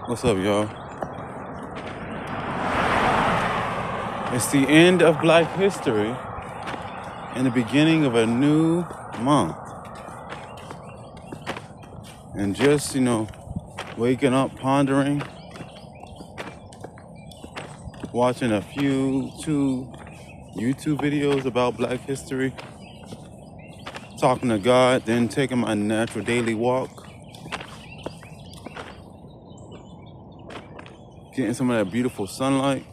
What's up, y'all? It's the end of Black History and the beginning of a new month. And just, waking up, pondering, watching two YouTube videos about Black History, talking to God, then taking my natural daily walk, getting some of that beautiful sunlight.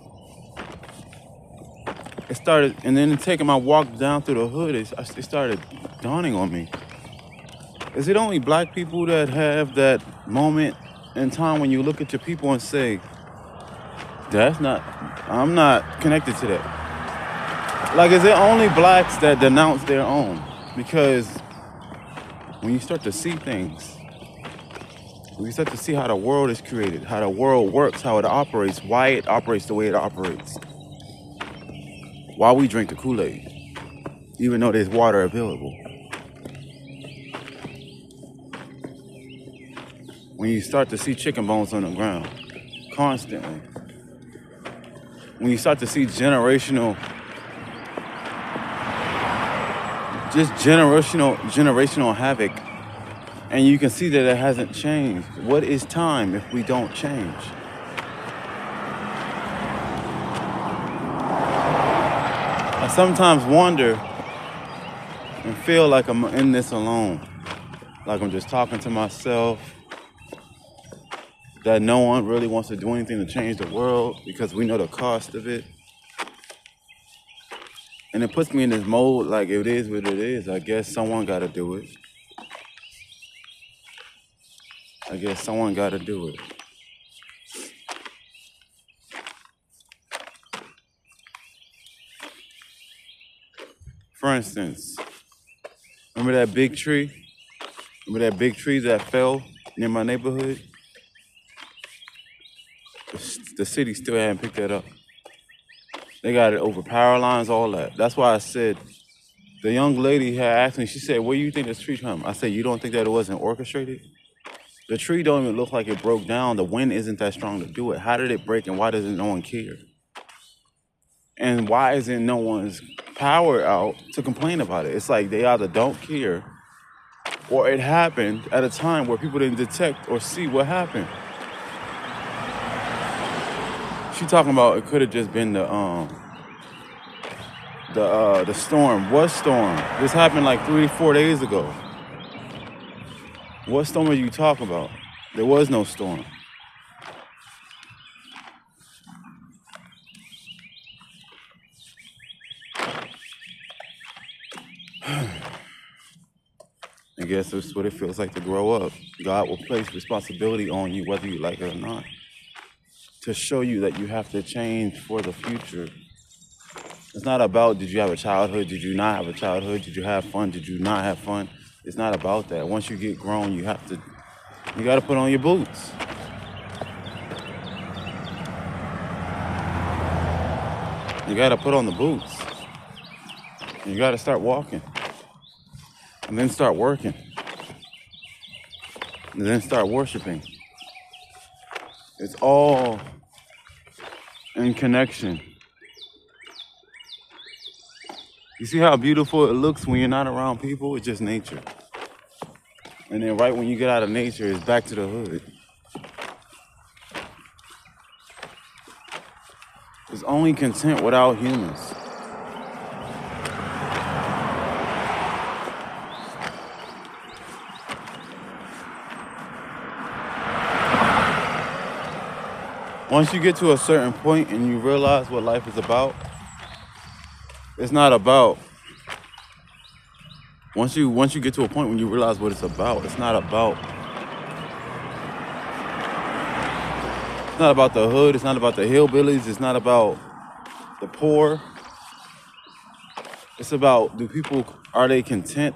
And then taking my walk down through the hood, it started dawning on me. Is it only black people that have that moment in time when you look at your people and say, I'm not connected to that? Like, is it only blacks that denounce their own? Because when you start to see things, when you start to see how the world is created, how the world works, how it operates, why it operates the way it operates, why we drink the Kool-Aid, even though there's water available. When you start to see chicken bones on the ground constantly, when you start to see generational havoc, and you can see that it hasn't changed. What is time if we don't change? I sometimes wonder and feel like I'm in this alone, like I'm just talking to myself, that no one really wants to do anything to change the world because we know the cost of it. And it puts me in this mode like it is what it is. I guess someone got to do it. For instance, remember that big tree? Remember that big tree that fell near my neighborhood? The city still hadn't picked that up. They got it over power lines, all that. That's why I said, the young lady had asked me, she said, where do you think this tree from? I said, you don't think that it wasn't orchestrated? The tree don't even look like it broke down. The wind isn't that strong to do it. How did it break and why doesn't no one care? And why isn't no one's power out to complain about it? It's like they either don't care or it happened at a time where people didn't detect or see what happened. She talking about it could have just been the storm. What storm? This happened like 3-4 days ago. What storm are you talking about? There was no storm. I guess that's what it feels like to grow up. God will place responsibility on you whether you like it or not, to show you that you have to change for the future. It's not about did you have a childhood, did you not have a childhood, did you have fun, did you not have fun. It's not about that. Once you get grown, you got to put on your boots. You got to put on the boots. You got to start walking. And then start working. And then start worshiping. It's all in connection. You see how beautiful it looks when you're not around people? It's just nature. And then right when you get out of nature, it's back to the hood. It's only content without humans. Once you get to a certain point and you realize what life is about, it's not about. Once you get to a point when you realize what it's about, it's not about. It's not about the hood. It's not about the hillbillies. It's not about the poor. It's about are they content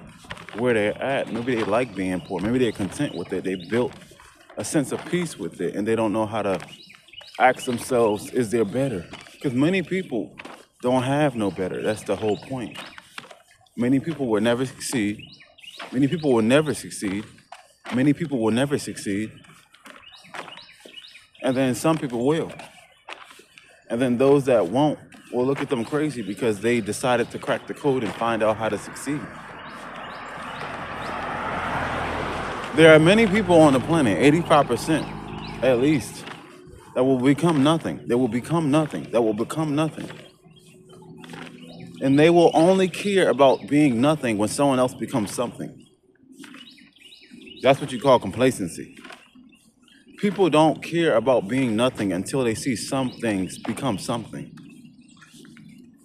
where they're at? Maybe they like being poor. Maybe they're content with it. They built a sense of peace with it, and they don't know how to ask themselves, is there better? Because many people don't have no better. That's the whole point. Many people will never succeed. Many people will never succeed. Many people will never succeed And then some people will. And then those that won't will look at them crazy because they decided to crack the code and find out how to succeed. There are many people on the planet, 85% at least, that will become nothing. They will become nothing. That will become nothing. And they will only care about being nothing when someone else becomes something. That's what you call complacency. People don't care about being nothing until they see some things become something.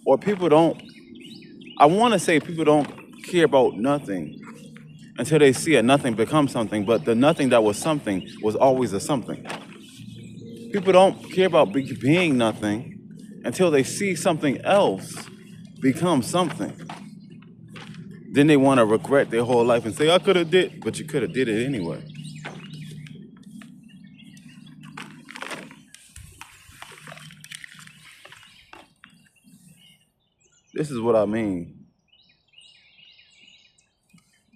Or people don't, I want to say people don't care about nothing until they see a nothing become something, but the nothing that was something was always a something. People don't care about being nothing until they see something else become something. Then they want to regret their whole life and say, I could have did, but you could have did it anyway. This is what I mean.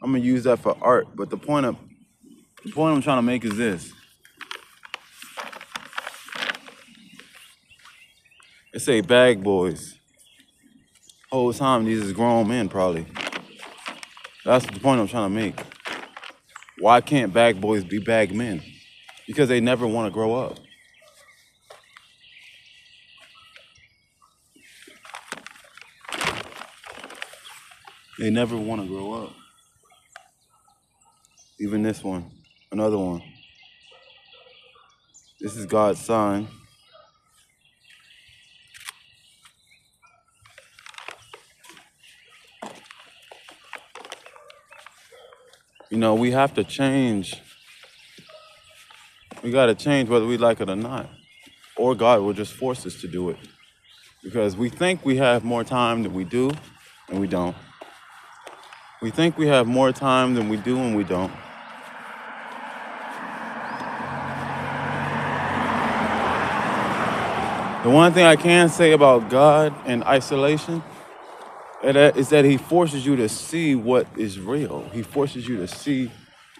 I'm gonna use that for art, but the point I'm trying to make is this. It say bag boys. Whole time these is grown men probably. That's the point I'm trying to make. Why can't bag boys be bag men? Because they never want to grow up. They never want to grow up. Even this one, another one. This is God's sign. You know, we have to change. We got to change whether we like it or not. Or God will just force us to do it. Because we think we have more time than we do, and we don't. We think we have more time than we do, and we don't. The one thing I can say about God and isolation is that he forces you to see what is real. He forces you to see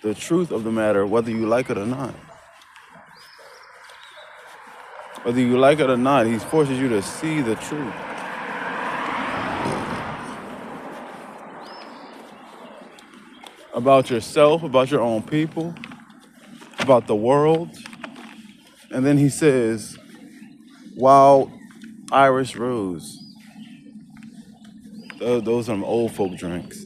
the truth of the matter, whether you like it or not. Whether you like it or not, he forces you to see the truth. About yourself, about your own people, about the world. And then he says, Wild Irish Rose. Those are old folk drinks.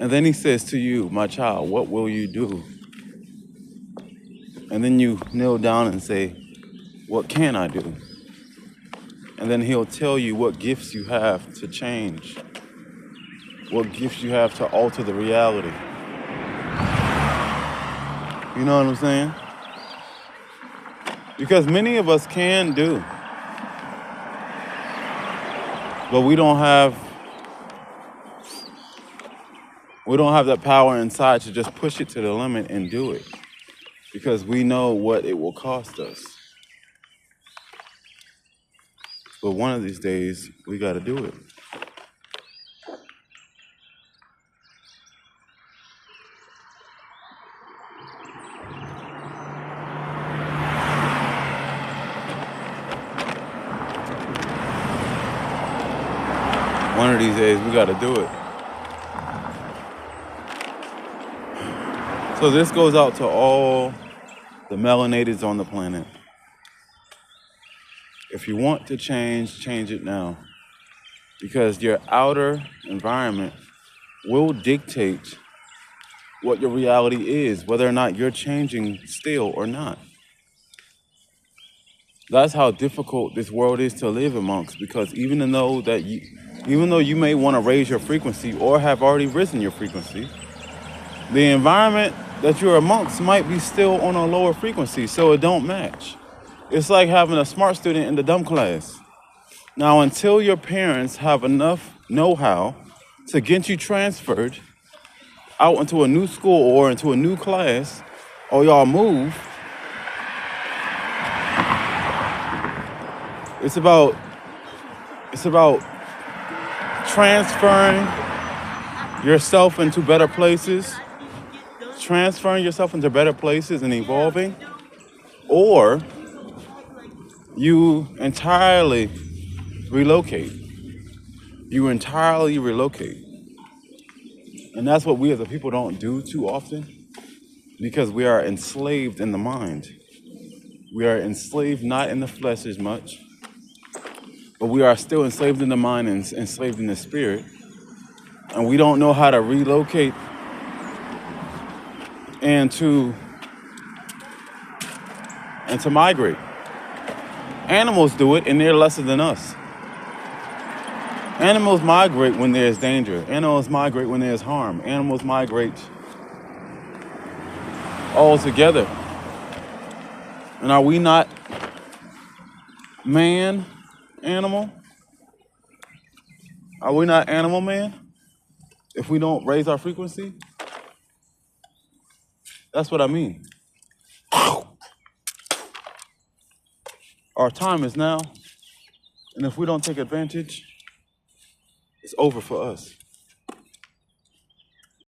And then he says to you, my child, what will you do? And then you kneel down and say, what can I do? And then he'll tell you what gifts you have to change, what gifts you have to alter the reality. You know what I'm saying? Because many of us can do, but we don't have that power inside to just push it to the limit and do it, because we know what it will cost us. But one of these days, we got to do it. One of these days, we got to do it. So this goes out to all the melanateds on the planet. If you want to change it now. Because your outer environment will dictate what your reality is, whether or not you're changing still or not. That's how difficult this world is to live amongst, because even though you may want to raise your frequency or have already risen your frequency, the environment that you're amongst might be still on a lower frequency, so it don't match. It's like having a smart student in the dumb class. Now, until your parents have enough know-how to get you transferred out into a new school or into a new class, or y'all move, it's about transferring yourself into better places, and evolving. or you entirely relocate. You entirely relocate. And that's what we as a people don't do too often because we are enslaved in the mind. We are enslaved not in the flesh as much, but we are still enslaved in the mind and enslaved in the spirit. And we don't know how to relocate and to migrate. Animals do it and they're lesser than us. Animals migrate when there's danger. Animals migrate when there's harm. Animals migrate all together. And are we not man, animal? Are we not animal man if we don't raise our frequency? That's what I mean. Our time is now, and if we don't take advantage, it's over for us.